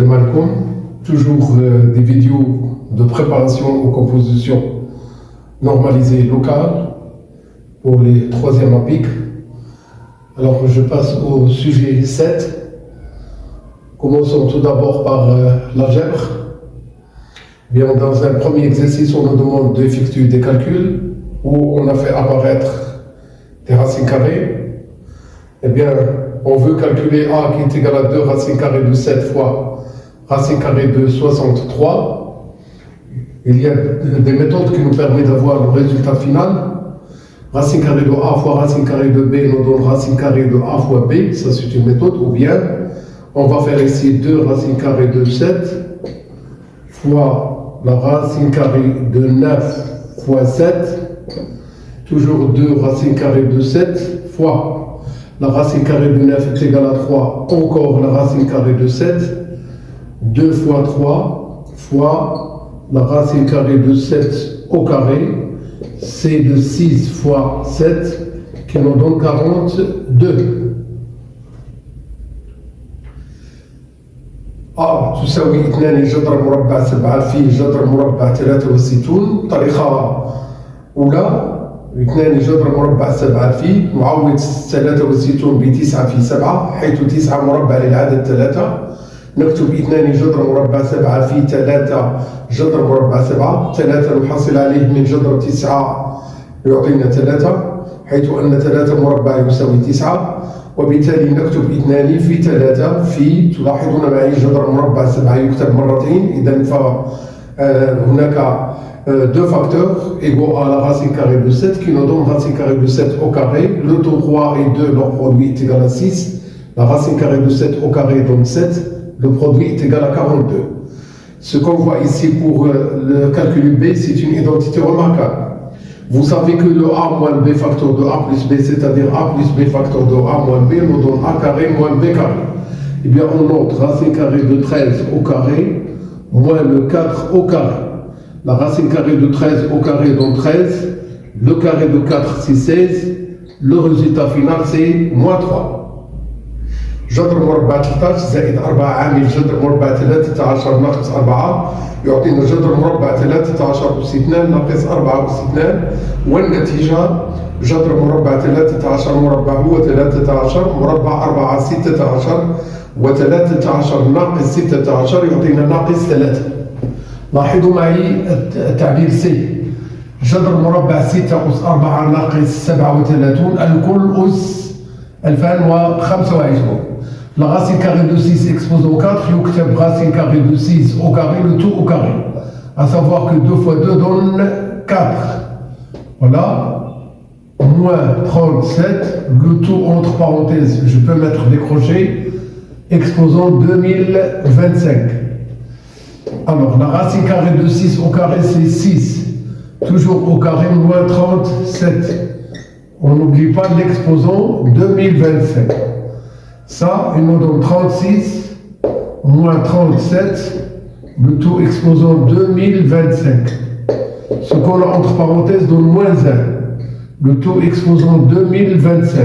Salam alaikum. Toujours des vidéos de préparation aux compositions normalisées locales pour les troisièmes APIC. Alors je passe au sujet 7. Commençons tout d'abord par l'algèbre. Bien, dans un premier exercice, on nous demande d'effectuer des calculs où on a fait apparaître des racines carrées. Eh bien, on veut calculer A qui est égal à 2 racines carrées de 7 fois racine carrée de 63. Il y a des méthodes qui nous permettent d'avoir le résultat final. Racine carrée de A fois racine carrée de B nous donne racine carrée de A fois B. Ça, c'est une méthode. Ou bien, on va faire ici 2 racines carrées de 7 fois la racine carrée de 9 fois 7. Toujours 2 racines carrées de 7 fois la racine carrée de 9 est égale à 3, encore la racine carrée de 7, 2 fois 3 fois la racine carrée de 7 au carré, c'est de 6 fois 7 qui nous donne 42. تساوي 2 جذر مربع 7 في جذر مربع 63. طريقة أولى 2 جذر مربع 7 في نعوض 63 ب 9 في 7 حيث 9 مربع للعدد 3. نكتب 2 جذر مربع 7 في 3 جذر مربع 7. 3 نحصل عليه من جذر 9 يعطينا 3 حيث أن 3 مربع يساوي 9. وبالتالي نكتب 2 في 3 في تلاحظون معي جذر مربع 7 يكتب مرتين. إذا فهناك deux facteurs égaux à la racine carrée de 7 qui nous donne racine carrée de 7 au carré. Le taux 3 et 2, leur produit est égal à 6. La racine carrée de 7 au carré donne 7. Le produit est égal à 42. Ce qu'on voit ici pour le calcul B, c'est une identité remarquable. Vous savez que le A moins B facteur de A plus B, c'est-à-dire A plus B facteur de A moins B, nous donne A carré moins B carré. Eh bien, on note racine carrée de 13 au carré moins le 4 au carré. La racine carrée de 13 au carré donne 13, le carré de 4 c'est 16, le résultat final c'est moins 3. جذر مربع 13 زائد 4 عامل جذر مربع 13 ناقص 4 يعطينا جذر مربع 13 أس 2 ناقص 4 أس 2 والنتيجة جذر مربع 13 مربع هو 13 مربع 4 16 و13 ناقص 16 يعطينا ناقص 3. لاحظوا معي التعبير سي جذر مربع 6 أس 4 ناقص 37 الكل أس 2025. La racine carrée de 6 exposée au 4 يكتب racine carrée de 6 au carré, le tout au carré. À savoir que 2 fois 2 donne 4. Voilà. Moins 37, le tout entre parenthèses, je peux mettre des crochets, exposant 2025. Alors, la racine carrée de 6 au carré, c'est 6. Toujours au carré, moins 37. On n'oublie pas l'exposant 2025. Ça, il nous donne 36, moins 37, le tout exposant 2025. Ce qu'on a entre parenthèses donne moins 1. Le tout exposant 2025.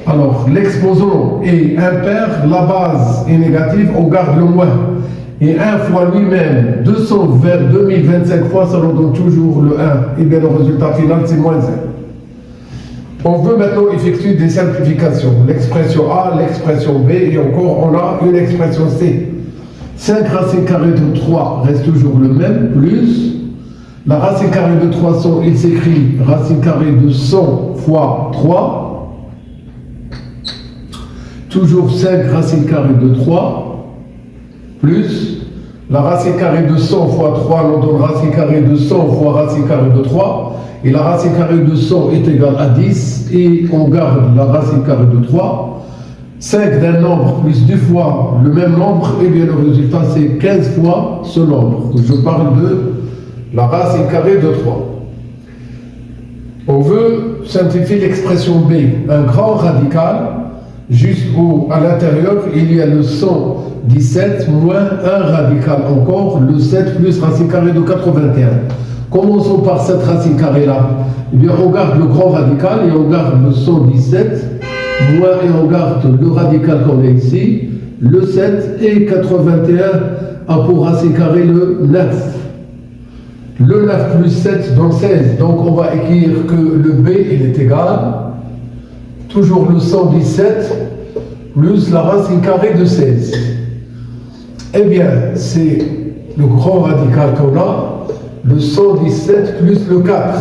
Alors, l'exposant est impair, la base est négative, on garde le moins. Et 1 fois lui-même, 200 vers 2025 fois, ça nous donne toujours le 1. Et bien le résultat final, c'est moins 1. On veut maintenant effectuer des simplifications. L'expression A, l'expression B, et encore, on a une expression C. 5 racines carrées de 3 reste toujours le même, plus la racine carrée de 300, il s'écrit racine carrée de 100 fois 3. Toujours 5 racines carrées de 3, plus la racine carrée de 100 fois 3 nous donne racine carrée de 100 fois racine carrée de 3. Et la racine carrée de 100 est égale à 10. Et on garde la racine carrée de 3. 5 d'un nombre plus 2 fois le même nombre. Et bien le résultat c'est 15 fois ce nombre. Je parle de la racine carrée de 3. On veut simplifier l'expression B. Un grand radical. Juste à l'intérieur, il y a le 117 moins un radical encore, le 7 plus racine carrée de 81. Commençons par cette racine carrée-là. Eh bien, on garde le grand radical et on garde le 117, moins et on garde le radical qu'on a ici, le 7 et 81 a pour racine carrée le 9. Le 9 plus 7 donne 16, donc on va écrire que le B il est égal, toujours le 117 plus la racine carrée de 16. Eh bien, c'est le grand radical qu'on a, le 117 plus le 4,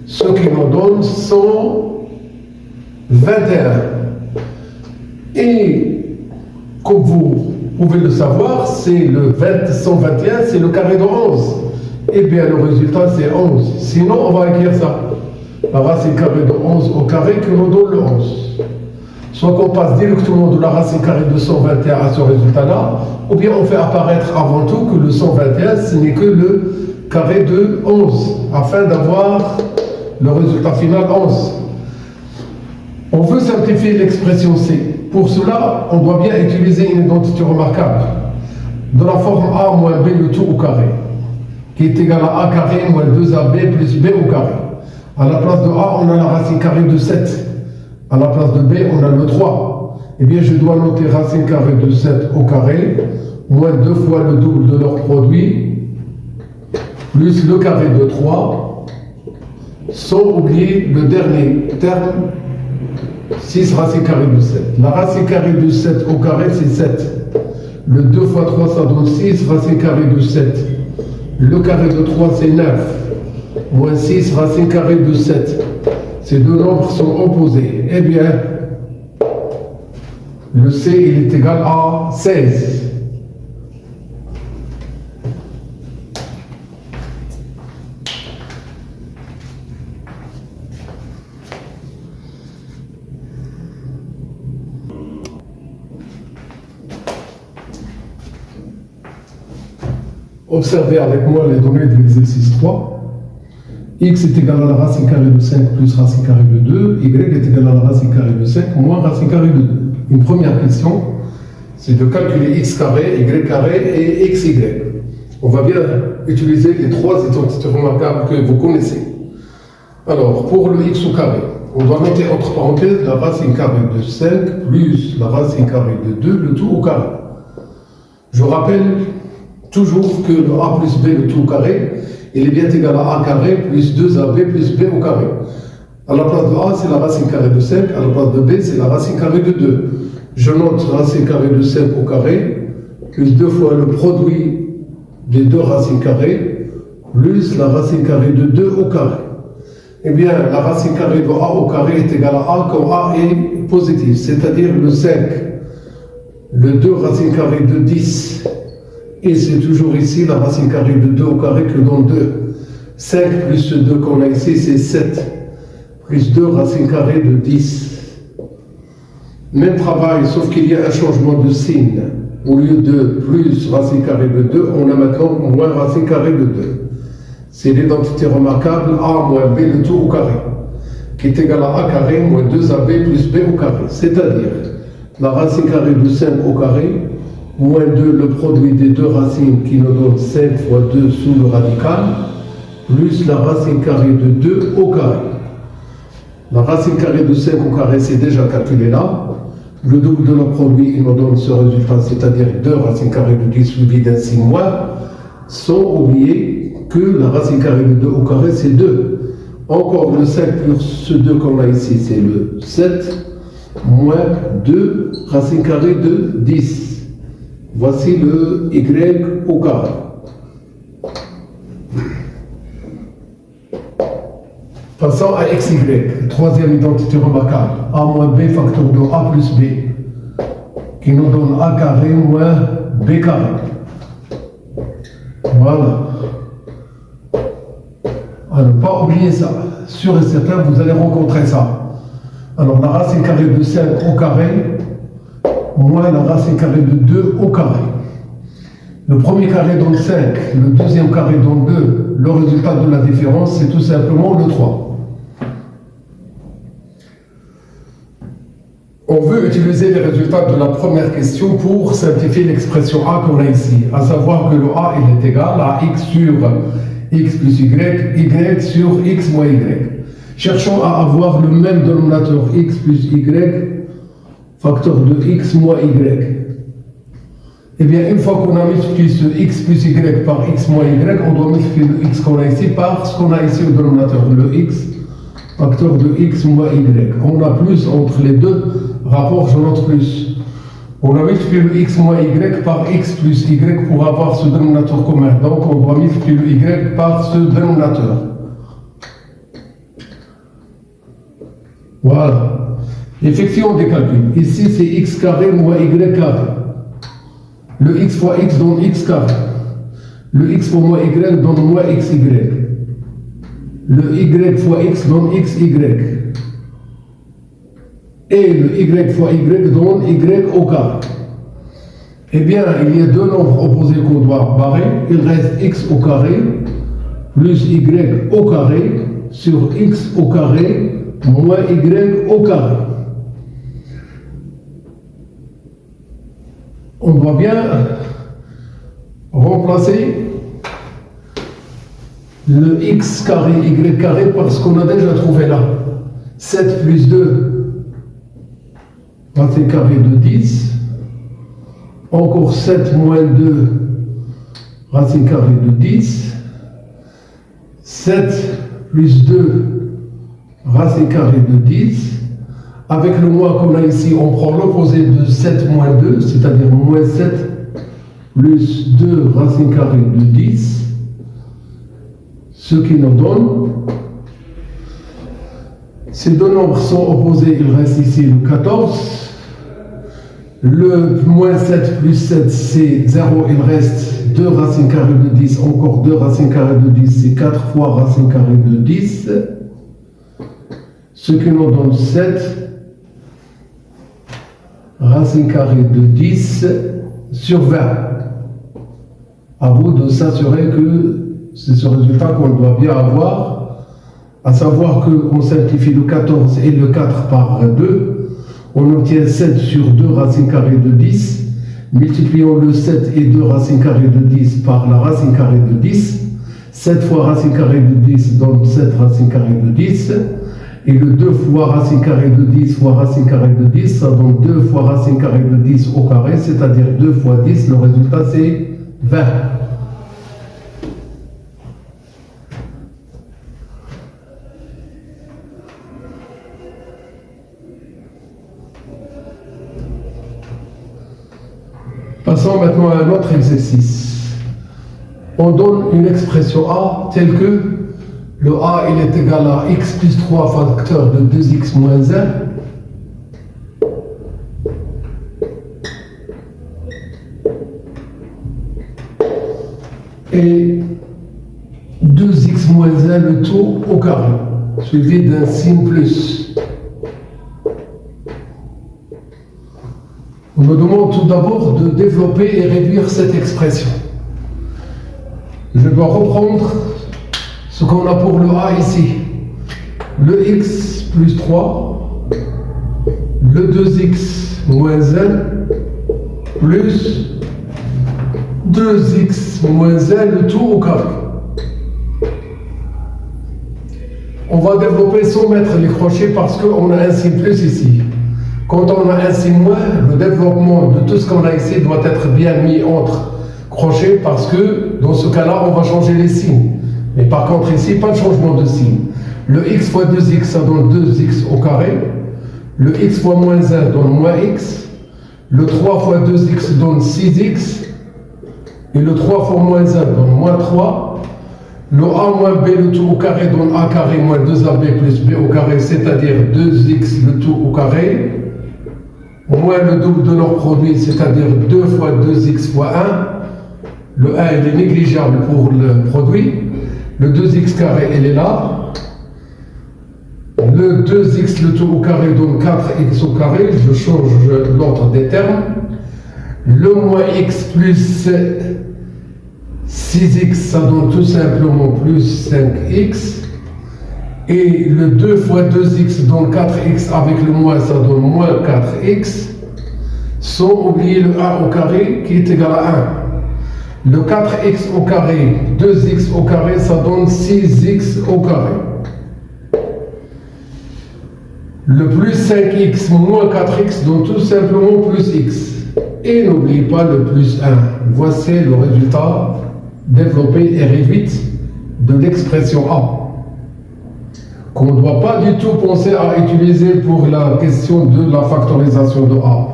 ce qui nous donne 121. Et comme vous pouvez le savoir, c'est le 121, c'est le carré de 11. Eh bien, le résultat, c'est 11. Sinon, on va écrire ça. La racine carrée de 11 au carré qui nous donne le 11. Soit qu'on passe directement de la racine carrée de 121 à ce résultat-là, ou bien on fait apparaître avant tout que le 121, ce n'est que le carré de 11, afin d'avoir le résultat final 11. On veut simplifier l'expression C. Pour cela, on doit bien utiliser une identité remarquable de la forme A moins B le tout au carré, qui est égal à A carré moins 2AB plus B au carré. À la place de A, on a la racine carrée de 7. À la place de B, on a le 3. Eh bien, je dois noter racine carrée de 7 au carré, moins 2 fois le double de leur produit, plus le carré de 3, sans oublier le dernier terme, 6 racine carrée de 7. La racine carrée de 7 au carré, c'est 7. Le 2 fois 3, ça donne 6 racine carrée de 7. Le carré de 3, c'est 9. Moins 6 racine carrée de 7. Ces deux nombres sont opposés. Eh bien, le C, il est égal à 16. Observez avec moi les données de l'exercice 3. X est égal à la racine carrée de 5 plus racine carrée de 2. Y est égal à la racine carrée de 5 moins racine carrée de 2. Une première question, c'est de calculer x carré, y carré et xy. On va bien utiliser les trois identités remarquables que vous connaissez. Alors, pour le x au carré, on doit noter entre parenthèses la racine carrée de 5 plus la racine carrée de 2, le tout au carré. Je rappelle toujours que le a plus b, le tout au carré, il est bien égal à a carré plus 2ab plus b au carré. À la place de a, c'est la racine carrée de 5, à la place de b, c'est la racine carrée de 2. Je note racine carrée de 5 au carré, plus 2 fois le produit des deux racines carrées, plus la racine carrée de 2 au carré. Eh bien, la racine carrée de a au carré est égale à a quand a est positif, c'est-à-dire le 5, le 2 racine carrée de 10, et c'est toujours ici la racine carrée de 2 au carré que donne 2. 5 plus ce 2 qu'on a ici, c'est 7, plus 2 racine carrée de 10. Même travail, sauf qu'il y a un changement de signe. Au lieu de plus racine carrée de 2, on a maintenant moins racine carrée de 2. C'est l'identité remarquable a moins b le tout au carré, qui est égal à a carré moins 2ab plus b au carré. C'est-à-dire la racine carrée de 5 au carré, moins 2 le produit des deux racines qui nous donne 5 fois 2 sous le radical, plus la racine carrée de 2 au carré. La racine carrée de 5 au carré, c'est déjà calculé là. Le double de leur produit, il nous donne ce résultat, c'est-à-dire 2 racines carrées de 10 suivi d'un signe moins, sans oublier que la racine carrée de 2 au carré, c'est 2. Encore le 5 plus ce 2 qu'on a ici, c'est le 7, moins 2 racine carrée de 10. Voici le y au carré. Passons à xy, troisième identité remarquable. A moins b facteur de a plus b, qui nous donne a carré moins b carré. Voilà. À ne pas oublier ça. Sûr et certain, vous allez rencontrer ça. Alors, la racine carrée de 5 au carré, moins la racine carrée de 2 au carré. Le premier carré donne 5, le deuxième carré donne 2. Le résultat de la différence, c'est tout simplement le 3. On veut utiliser les résultats de la première question pour simplifier l'expression A qu'on a ici, à savoir que le A il est égal à x sur x plus y, y sur x moins y. Cherchons à avoir le même dénominateur x plus y facteur de x moins y. Eh bien, une fois qu'on a multiplié ce x plus y par x moins y, on doit multiplier le x qu'on a ici par ce qu'on a ici au dénominateur, le x, facteur de x moins y. On a plus entre les deux rapports, je note plus. On a multiplié le x moins y par x plus y pour avoir ce dénominateur commun. Donc, on doit multiplier le y par ce dénominateur. Voilà. Effectuons des calculs. Ici, c'est x carré moins y carré. Le x fois x donne x carré. Le x fois moins y donne moins xy. Le y fois x donne xy. Et le y fois y donne y au carré. Eh bien, il y a deux nombres opposés qu'on doit barrer. Il reste x au carré plus y au carré sur x au carré moins y au carré. On doit bien remplacer le x carré, y carré par ce qu'on a déjà trouvé là. 7 plus 2, racine carrée de 10. Encore 7 moins 2, racine carrée de 10. 7 plus 2, racine carrée de 10. Avec le moins qu'on a ici, on prend l'opposé de 7 moins 2, c'est-à-dire moins 7 plus 2 racine carrée de 10, ce qui nous donne, ces deux nombres sont opposés, il reste ici le 14, le moins 7 plus 7 c'est 0, il reste 2 racine carrée de 10, encore 2 racine carrée de 10, c'est 4 fois racine carrée de 10, ce qui nous donne 7 racine carrée de 10 sur 20. À vous de s'assurer que c'est ce résultat qu'on doit bien avoir, à savoir qu'on simplifie le 14 et le 4 par 2, on obtient 7 sur 2 racine carrée de 10, multiplions le 7 et 2 racine carrée de 10 par la racine carrée de 10, 7 fois racine carrée de 10 donne 7 racine carrée de 10, et le 2 fois racine carrée de 10 fois racine carrée de 10, ça donne 2 fois racine carrée de 10 au carré, c'est-à-dire 2 fois 10, le résultat c'est 20. Passons maintenant à un autre exercice. On donne une expression A telle que le A il est égal à x plus 3 facteur de 2x moins 1 et 2x moins 1 le tout au carré, suivi d'un signe plus. On me demande tout d'abord de développer et réduire cette expression. Je dois reprendre ce qu'on a pour le A ici. Le x plus 3, le 2x moins 1, plus 2x moins 1, le tout au carré. On va développer sans mettre les crochets parce qu'on a un signe plus ici. Quand on a un signe moins, le développement de tout ce qu'on a ici doit être bien mis entre crochets parce que dans ce cas-là, on va changer les signes. Mais par contre ici, pas de changement de signe. Le x fois 2x, ça donne 2x au carré. Le x fois moins 1 donne moins x. Le 3 fois 2x donne 6x. Et le 3 fois moins 1 donne moins 3. Le a moins b, le tout au carré, donne a carré moins 2ab plus b au carré, c'est-à-dire 2x le tout au carré. Moins le double de leur produit, c'est-à-dire 2 fois 2x fois 1. Le 1, il est négligeable pour le produit. Le 2x carré, il est là. Le 2x le tout au carré donne 4x au carré. Je change l'ordre des termes. Le moins x plus 6x, ça donne tout simplement plus 5x. Et le 2 fois 2x donne 4x, avec le moins, ça donne moins 4x. Sans oublier le 1 au carré qui est égal à 1. Le 4x au carré, 2x au carré, ça donne 6x au carré. Le plus 5x moins 4x donne tout simplement plus x. Et n'oubliez pas le plus 1. Voici le résultat développé et réduit de l'expression A, qu'on ne doit pas du tout penser à utiliser pour la question de la factorisation de A.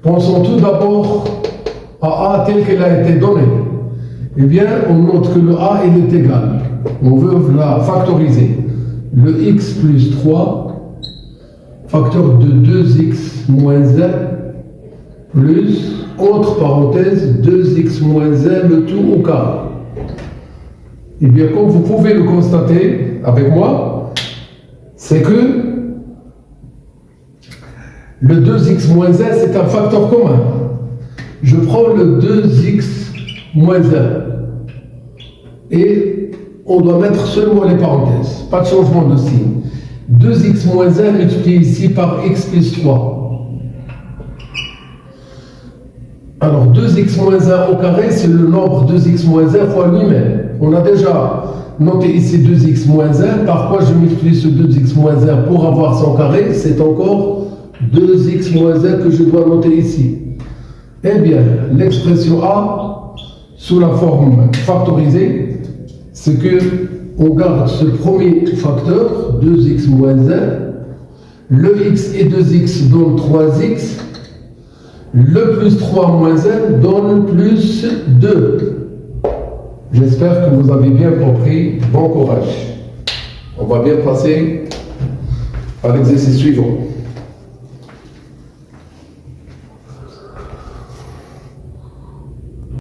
Pensons tout d'abord à A tel qu'elle a été donnée. Eh bien, on note que le A il est égal. On veut la factoriser. Le x plus 3, facteur de 2x moins 1, plus, entre parenthèses, 2x moins 1, le tout au carré. Eh bien, comme vous pouvez le constater avec moi, c'est que le 2x moins 1, c'est un facteur commun. Je prends le 2x moins 1 et on doit mettre seulement les parenthèses, pas de changement de signe. 2x moins 1 multiplié ici par x plus 3. Alors 2x moins 1 au carré, c'est le nombre 2x moins 1 fois lui-même. On a déjà noté ici 2x moins 1. Par quoi je multiplie ce 2x moins 1 pour avoir son carré? C'est encore 2x moins 1 que je dois noter ici. Eh bien, l'expression A, sous la forme factorisée, c'est que on garde ce premier facteur, 2x moins 1. Le x et 2x donnent 3x. Le plus 3 moins 1 donne plus 2. J'espère que vous avez bien compris. Bon courage. On va bien passer à l'exercice suivant.